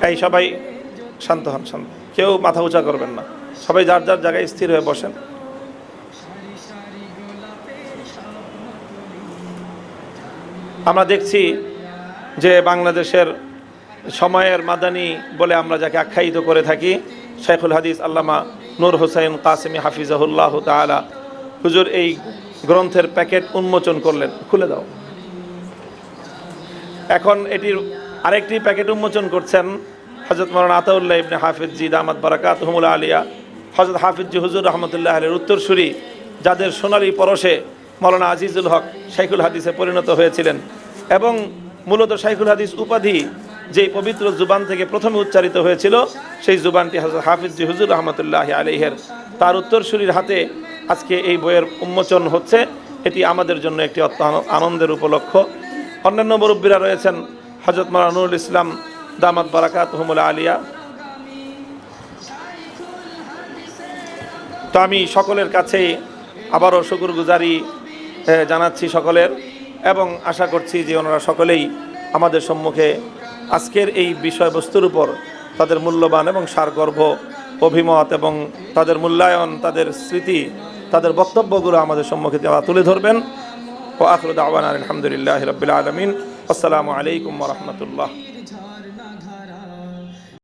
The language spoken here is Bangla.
তাই সবাই শান্ত হন, শান্ত, কেউ মাথা উঁচা করবেন না, সবাই যার যার জায়গায় স্থির হয়ে বসেন। আমরা দেখছি যে বাংলাদেশের সময়ের মাদানী বলে আমরা যাকে আখ্যায়িত করে থাকি, শাইখুল হাদিস আল্লামা নূর হোসেন কাসেমি হাফিজাহুল্লাহ তাআলা হুজুর এই গ্রন্থের প্যাকেট উন্মোচন করলেন। খুলে দাও। এখন এটির আরেকটি প্যাকেট উন্মোচন করছেন হযরত মাওলানা আতাউল্লাহ ইবনে হাফিজ জি দামাত বারাকাতুহুমুল আলিয়া, হযরত হাফিজ জি হুজুর রহমতুল্লাহ আলাইহির উত্তরসূরি, যাদের সোনালী পরশে মাওলানা আজিজুল হক শাইখুল হাদিসে পরিণত হয়েছিলেন এবং মূলত শাইখুল হাদিস উপাধি যেই পবিত্র জুবান থেকে প্রথমে উচ্চারিত হয়েছিল, সেই জুবানটি হযরত হাফিজ জি হুজুর রহমতুল্লাহ আলাইহির তার উত্তরসূরির হাতে আজকে এই বইয়ের উন্মোচন হচ্ছে। এটি আমাদের জন্য একটি অত্যন্ত আনন্দের উপলক্ষ। অন্যান্য মুরব্বীরা রয়েছেন, হযরত মাওলানা নুরুল ইসলাম দামাত বারাকাতুহুমুল আলিয়া। তো আমি সকলের কাছে আবারও শুকরগুজারি জানাচ্ছি সকলের, এবং আশা করছি যে ওনারা সকলেই আমাদের সম্মুখে আজকের এই বিষয়বস্তুর উপর তাদের মূল্যবান এবং সারগর্ভ অভিমত এবং তাদের মূল্যায়ন, তাদের স্মৃতি, তাদের বক্তব্যগুলো আমাদের সম্মুখে তুলে ধরবেন। ও আখিরু দাওয়ানা আলহামদুলিল্লাহি রাব্বিল আলামিন। আসসালামু আলাইকুম ওয়া রাহমাতুল্লাহ।